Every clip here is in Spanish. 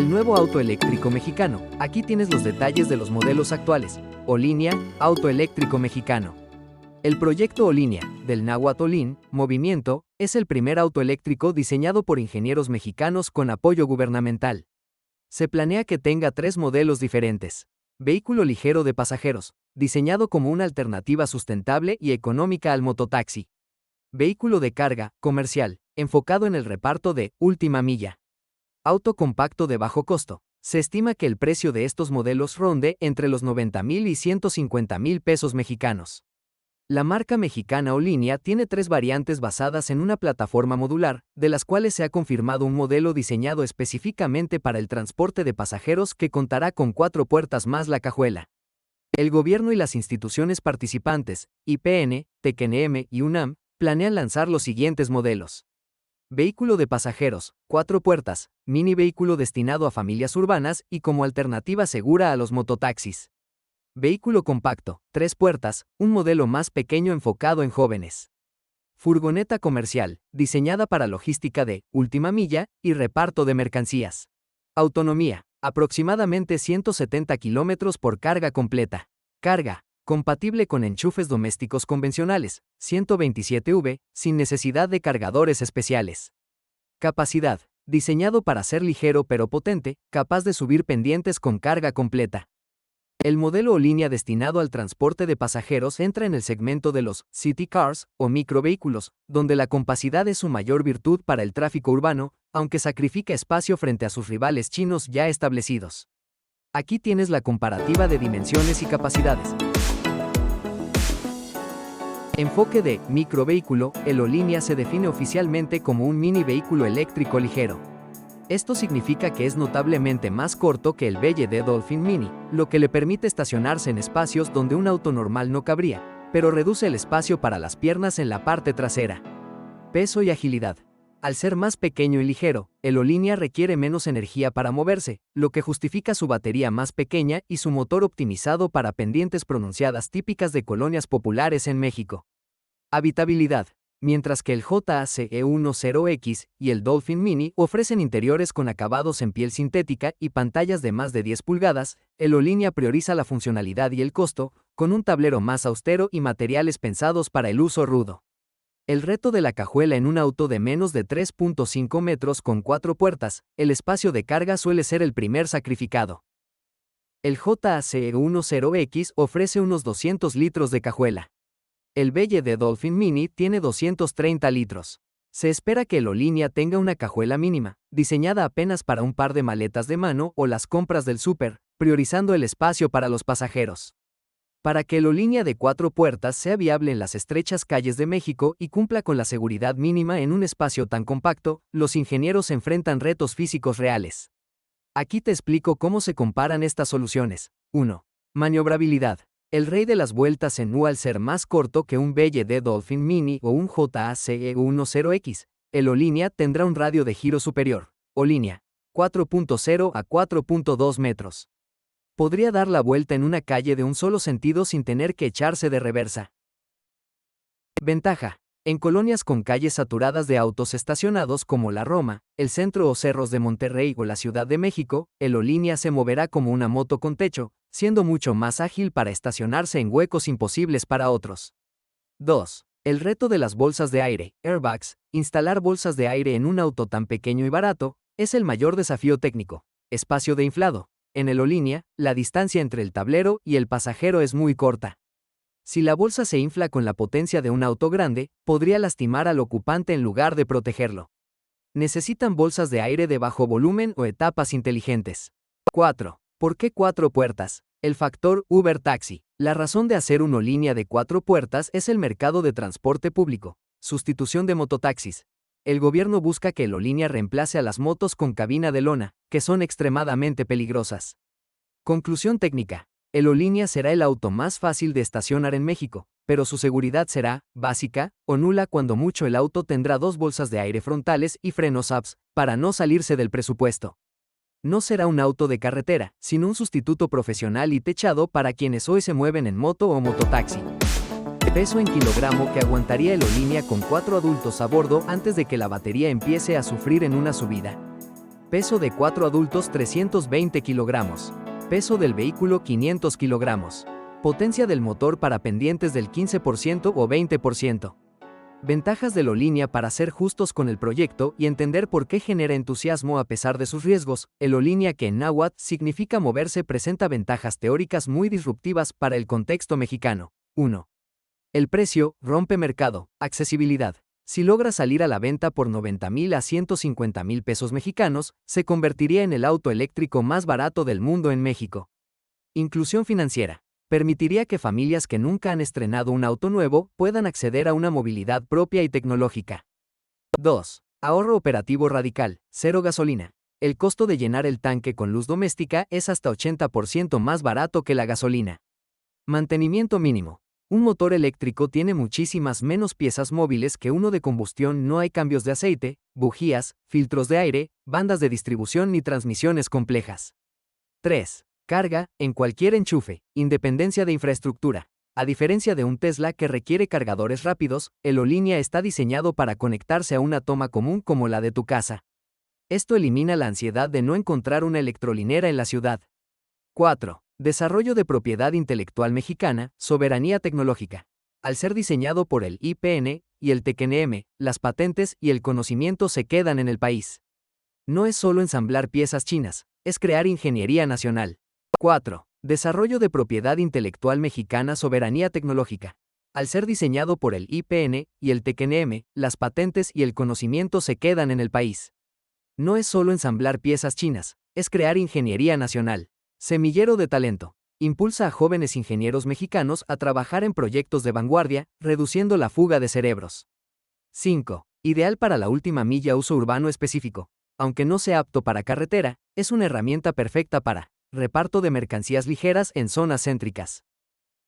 El nuevo auto eléctrico mexicano. Aquí tienes los detalles de los modelos actuales. Olínea, auto eléctrico mexicano. El proyecto Olínea, del náhuatl Olin, movimiento, es el primer auto eléctrico diseñado por ingenieros mexicanos con apoyo gubernamental. Se planea que tenga 3 modelos diferentes. Vehículo ligero de pasajeros, diseñado como una alternativa sustentable y económica al mototaxi. Vehículo de carga, comercial, enfocado en el reparto de última milla. Auto compacto de bajo costo. Se estima que el precio de estos modelos ronde entre los 90,000 y 150,000 pesos mexicanos. La marca mexicana Olínea tiene 3 variantes basadas en una plataforma modular, de las cuales se ha confirmado un modelo diseñado específicamente para el transporte de pasajeros que contará con 4 puertas más la cajuela. El gobierno y las instituciones participantes, IPN, TECNM y UNAM, planean lanzar los siguientes modelos. Vehículo de pasajeros, 4 puertas, mini vehículo destinado a familias urbanas y como alternativa segura a los mototaxis. Vehículo compacto, 3 puertas, un modelo más pequeño enfocado en jóvenes. Furgoneta comercial, diseñada para logística de última milla y reparto de mercancías. Autonomía, aproximadamente 170 kilómetros por carga completa. Carga, compatible con enchufes domésticos convencionales, 127V, sin necesidad de cargadores especiales. Capacidad, diseñado para ser ligero pero potente, capaz de subir pendientes con carga completa. El modelo Olínea destinado al transporte de pasajeros entra en el segmento de los city cars o microvehículos, donde la compacidad es su mayor virtud para el tráfico urbano, aunque sacrifica espacio frente a sus rivales chinos ya establecidos. Aquí tienes la comparativa de dimensiones y capacidades. Enfoque de microvehículo, el Olínea se define oficialmente como un mini vehículo eléctrico ligero. Esto significa que es notablemente más corto que el BYD Dolphin Mini, lo que le permite estacionarse en espacios donde un auto normal no cabría, pero reduce el espacio para las piernas en la parte trasera. Peso y agilidad. Al ser más pequeño y ligero, el Olínea requiere menos energía para moverse, lo que justifica su batería más pequeña y su motor optimizado para pendientes pronunciadas típicas de colonias populares en México. Habitabilidad. Mientras que el JAC-E10X y el Dolphin Mini ofrecen interiores con acabados en piel sintética y pantallas de más de 10 pulgadas, el Olínea prioriza la funcionalidad y el costo, con un tablero más austero y materiales pensados para el uso rudo. El reto de la cajuela en un auto de menos de 3.5 metros con 4 puertas, el espacio de carga suele ser el primer sacrificado. El JAC-E10X ofrece unos 200 litros de cajuela. El BYD Dolphin Mini tiene 230 litros. Se espera que el Olínea tenga una cajuela mínima, diseñada apenas para un par de maletas de mano o las compras del súper, priorizando el espacio para los pasajeros. Para que el Olínea de 4 puertas sea viable en las estrechas calles de México y cumpla con la seguridad mínima en un espacio tan compacto, los ingenieros enfrentan retos físicos reales. Aquí te explico cómo se comparan estas soluciones. 1. Maniobrabilidad. El rey de las vueltas en U al ser más corto que un BYD Dolphin Mini o un JAC-E10X, el Olínea tendrá un radio de giro superior. Olínea, 4.0 a 4.2 metros. Podría dar la vuelta en una calle de un solo sentido sin tener que echarse de reversa. Ventaja. En colonias con calles saturadas de autos estacionados como la Roma, el Centro o Cerros de Monterrey o la Ciudad de México, el Olínea se moverá como una moto con techo, siendo mucho más ágil para estacionarse en huecos imposibles para otros. 2. El reto de las bolsas de aire, airbags. Instalar bolsas de aire en un auto tan pequeño y barato, es el mayor desafío técnico. Espacio de inflado. En el Olínea, la distancia entre el tablero y el pasajero es muy corta. Si la bolsa se infla con la potencia de un auto grande, podría lastimar al ocupante en lugar de protegerlo. Necesitan bolsas de aire de bajo volumen o etapas inteligentes. 4. ¿Por qué 4 puertas? El factor Uber Taxi. La razón de hacer una Olínea de 4 puertas es el mercado de transporte público. Sustitución de mototaxis. El gobierno busca que el Olínea reemplace a las motos con cabina de lona, que son extremadamente peligrosas. Conclusión técnica. El Olínea será el auto más fácil de estacionar en México, pero su seguridad será básica o nula. Cuando mucho el auto tendrá 2 bolsas de aire frontales y frenos ABS, para no salirse del presupuesto. No será un auto de carretera, sino un sustituto profesional y techado para quienes hoy se mueven en moto o mototaxi. Peso en kilogramo que aguantaría el Olínea con 4 adultos a bordo antes de que la batería empiece a sufrir en una subida. Peso de 4 adultos 320 kilogramos. Peso del vehículo 500 kilogramos. Potencia del motor para pendientes del 15% o 20%. Ventajas de Lolínea. Para ser justos con el proyecto y entender por qué genera entusiasmo a pesar de sus riesgos, el Lolínea, que en náhuatl significa moverse, presenta ventajas teóricas muy disruptivas para el contexto mexicano. 1. El precio rompe mercado. Accesibilidad. Si logra salir a la venta por 90,000 a 150,000 pesos mexicanos, se convertiría en el auto eléctrico más barato del mundo en México. Inclusión financiera. Permitiría que familias que nunca han estrenado un auto nuevo puedan acceder a una movilidad propia y tecnológica. 2. Ahorro operativo radical. Cero gasolina. El costo de llenar el tanque con luz doméstica es hasta 80% más barato que la gasolina. Mantenimiento mínimo. Un motor eléctrico tiene muchísimas menos piezas móviles que uno de combustión. No hay cambios de aceite, bujías, filtros de aire, bandas de distribución ni transmisiones complejas. 3. Carga en cualquier enchufe. Independencia de infraestructura. A diferencia de un Tesla que requiere cargadores rápidos, el Lolínea está diseñado para conectarse a una toma común como la de tu casa. Esto elimina la ansiedad de no encontrar una electrolinera en la ciudad. 4. Desarrollo de propiedad intelectual mexicana, soberanía tecnológica. Al ser diseñado por el IPN y el TECNM, las patentes y el conocimiento se quedan en el país. No es solo ensamblar piezas chinas, es crear ingeniería nacional. 4. Desarrollo de propiedad intelectual mexicana, soberanía tecnológica. Al ser diseñado por el IPN y el TECNM, las patentes y el conocimiento se quedan en el país. No es solo ensamblar piezas chinas, es crear ingeniería nacional. Semillero de talento. Impulsa a jóvenes ingenieros mexicanos a trabajar en proyectos de vanguardia, reduciendo la fuga de cerebros. 5. Ideal para la última milla. Uso urbano específico. Aunque no sea apto para carretera, es una herramienta perfecta para reparto de mercancías ligeras en zonas céntricas.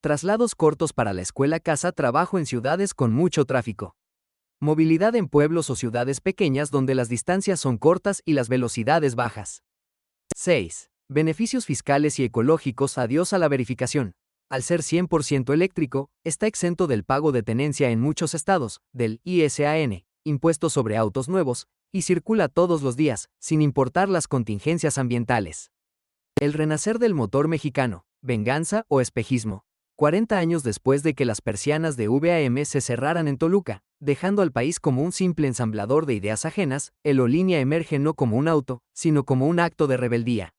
Traslados cortos para la escuela, casa, trabajo en ciudades con mucho tráfico. Movilidad en pueblos o ciudades pequeñas donde las distancias son cortas y las velocidades bajas. 6. Beneficios fiscales y ecológicos. Adiós a la verificación. Al ser 100% eléctrico, está exento del pago de tenencia en muchos estados, del ISAN, impuesto sobre autos nuevos, y circula todos los días, sin importar las contingencias ambientales. El renacer del motor mexicano, venganza o espejismo. 40 años después de que las persianas de VAM se cerraran en Toluca, dejando al país como un simple ensamblador de ideas ajenas, el Lolínea emerge no como un auto, sino como un acto de rebeldía.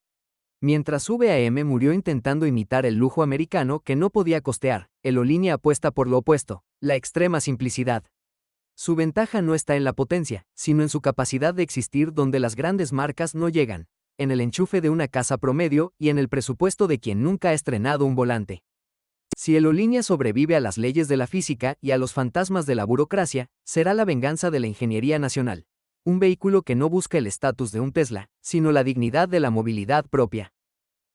Mientras VAM murió intentando imitar el lujo americano que no podía costear, el Lolínea apuesta por lo opuesto, la extrema simplicidad. Su ventaja no está en la potencia, sino en su capacidad de existir donde las grandes marcas no llegan, en el enchufe de una casa promedio y en el presupuesto de quien nunca ha estrenado un volante. Si el Lolínea sobrevive a las leyes de la física y a los fantasmas de la burocracia, será la venganza de la ingeniería nacional. Un vehículo que no busca el estatus de un Tesla, sino la dignidad de la movilidad propia.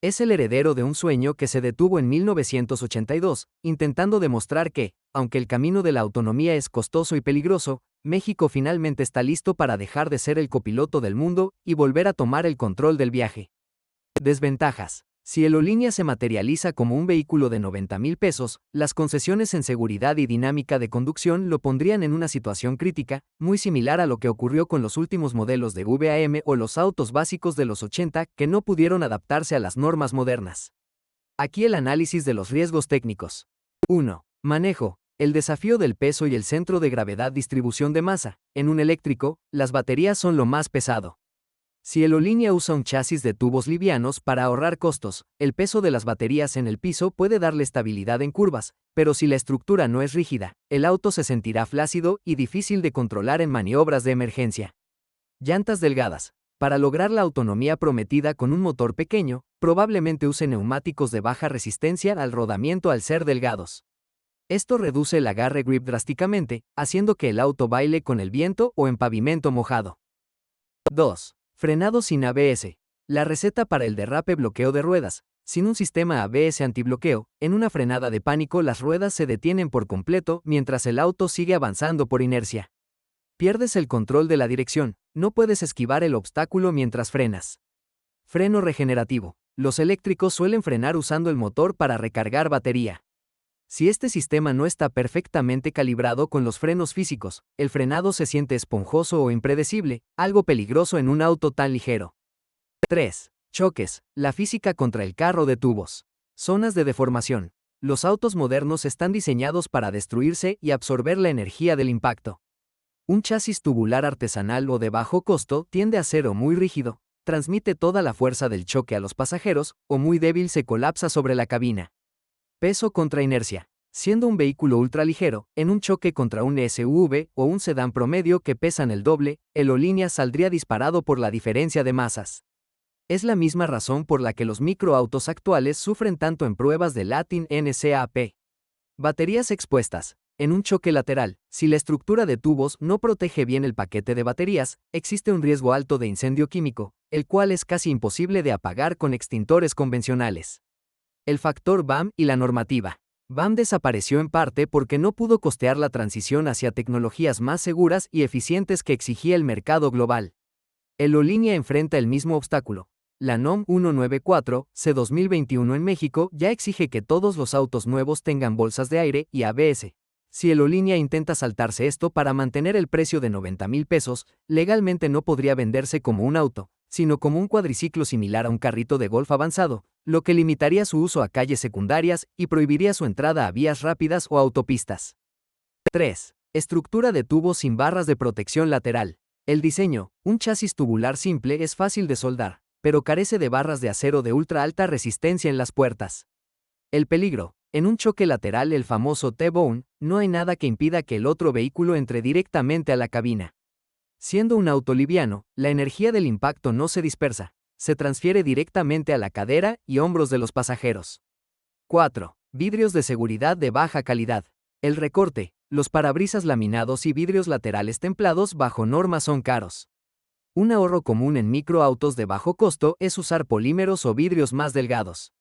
Es el heredero de un sueño que se detuvo en 1982, intentando demostrar que, aunque el camino de la autonomía es costoso y peligroso, México finalmente está listo para dejar de ser el copiloto del mundo y volver a tomar el control del viaje. Desventajas. Si el Lolínea se materializa como un vehículo de 90,000 pesos, las concesiones en seguridad y dinámica de conducción lo pondrían en una situación crítica, muy similar a lo que ocurrió con los últimos modelos de VAM o los autos básicos de los 80 que no pudieron adaptarse a las normas modernas. Aquí el análisis de los riesgos técnicos. 1. Manejo. El desafío del peso y el centro de gravedad. Distribución de masa. En un eléctrico, las baterías son lo más pesado. Si el Lolínea usa un chasis de tubos livianos para ahorrar costos, el peso de las baterías en el piso puede darle estabilidad en curvas, pero si la estructura no es rígida, el auto se sentirá flácido y difícil de controlar en maniobras de emergencia. Llantas delgadas. Para lograr la autonomía prometida con un motor pequeño, probablemente use neumáticos de baja resistencia al rodamiento al ser delgados. Esto reduce el agarre grip drásticamente, haciendo que el auto baile con el viento o en pavimento mojado. 2. Frenado sin ABS. La receta para el derrape. Bloqueo de ruedas. Sin un sistema ABS antibloqueo, en una frenada de pánico las ruedas se detienen por completo mientras el auto sigue avanzando por inercia. Pierdes el control de la dirección, no puedes esquivar el obstáculo mientras frenas. Freno regenerativo. Los eléctricos suelen frenar usando el motor para recargar batería. Si este sistema no está perfectamente calibrado con los frenos físicos, el frenado se siente esponjoso o impredecible, algo peligroso en un auto tan ligero. 3. Choques. La física contra el carro de tubos. Zonas de deformación. Los autos modernos están diseñados para destruirse y absorber la energía del impacto. Un chasis tubular artesanal o de bajo costo tiende a ser o muy rígido, transmite toda la fuerza del choque a los pasajeros, o muy débil se colapsa sobre la cabina. Peso contra inercia. Siendo un vehículo ultraligero, en un choque contra un SUV o un sedán promedio que pesan el doble, el O-Línea saldría disparado por la diferencia de masas. Es la misma razón por la que los microautos actuales sufren tanto en pruebas de Latin NCAP. Baterías expuestas. En un choque lateral, si la estructura de tubos no protege bien el paquete de baterías, existe un riesgo alto de incendio químico, el cual es casi imposible de apagar con extintores convencionales. El factor BAM y la normativa. BAM desapareció en parte porque no pudo costear la transición hacia tecnologías más seguras y eficientes que exigía el mercado global. El O-Línea enfrenta el mismo obstáculo. La NOM 194/C 2021 en México ya exige que todos los autos nuevos tengan bolsas de aire y ABS. Si el O-Línea intenta saltarse esto para mantener el precio de 90,000 pesos, legalmente no podría venderse como un auto, sino como un cuadriciclo similar a un carrito de golf avanzado, lo que limitaría su uso a calles secundarias y prohibiría su entrada a vías rápidas o autopistas. 3. Estructura de tubos sin barras de protección lateral. El diseño, un chasis tubular simple es fácil de soldar, pero carece de barras de acero de ultra alta resistencia en las puertas. El peligro. En un choque lateral, el famoso T-bone, no hay nada que impida que el otro vehículo entre directamente a la cabina. Siendo un auto liviano, la energía del impacto no se dispersa, se transfiere directamente a la cadera y hombros de los pasajeros. 4. Vidrios de seguridad de baja calidad. El recorte, los parabrisas laminados y vidrios laterales templados bajo norma son caros. Un ahorro común en microautos de bajo costo es usar polímeros o vidrios más delgados.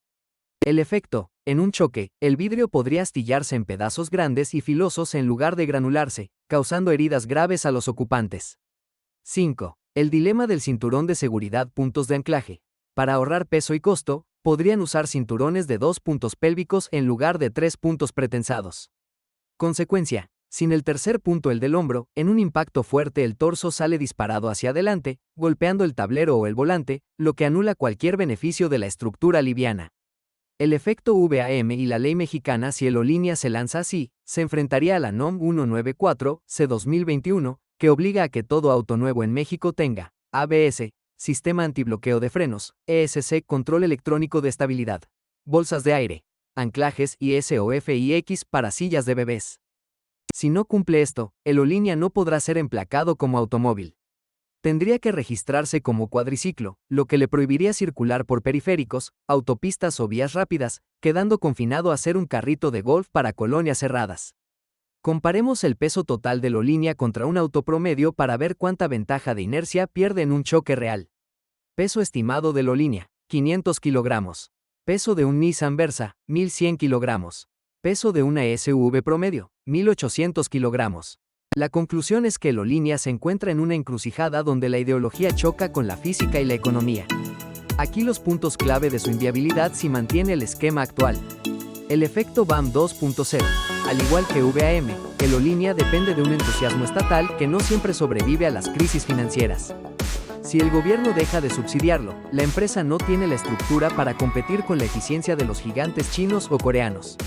El efecto, en un choque, el vidrio podría astillarse en pedazos grandes y filosos en lugar de granularse, causando heridas graves a los ocupantes. 5. El dilema del cinturón de seguridad. Puntos de anclaje. Para ahorrar peso y costo, podrían usar cinturones de 2 puntos pélvicos en lugar de 3 puntos pretensados. Consecuencia, sin el tercer punto, el del hombro, en un impacto fuerte el torso sale disparado hacia adelante, golpeando el tablero o el volante, lo que anula cualquier beneficio de la estructura liviana. El efecto VAM y la ley mexicana. Si el O-Línea se lanza así, se enfrentaría a la NOM 194/C 2021, que obliga a que todo auto nuevo en México tenga ABS, sistema antibloqueo de frenos, ESC, control electrónico de estabilidad, bolsas de aire, anclajes y SOFIX para sillas de bebés. Si no cumple esto, el O-Línea no podrá ser emplacado como automóvil. Tendría que registrarse como cuadriciclo, lo que le prohibiría circular por periféricos, autopistas o vías rápidas, quedando confinado a ser un carrito de golf para colonias cerradas. Comparemos el peso total del O-Línea contra un auto promedio para ver cuánta ventaja de inercia pierde en un choque real. Peso estimado del O-Línea, 500 kilogramos. Peso de un Nissan Versa, 1100 kilogramos. Peso de una SUV promedio, 1800 kilogramos. La conclusión es que el O-Línea se encuentra en una encrucijada donde la ideología choca con la física y la economía. Aquí los puntos clave de su inviabilidad si mantiene el esquema actual. El efecto BAM 2.0. Al igual que VAM, el O-Línea depende de un entusiasmo estatal que no siempre sobrevive a las crisis financieras. Si el gobierno deja de subsidiarlo, la empresa no tiene la estructura para competir con la eficiencia de los gigantes chinos o coreanos.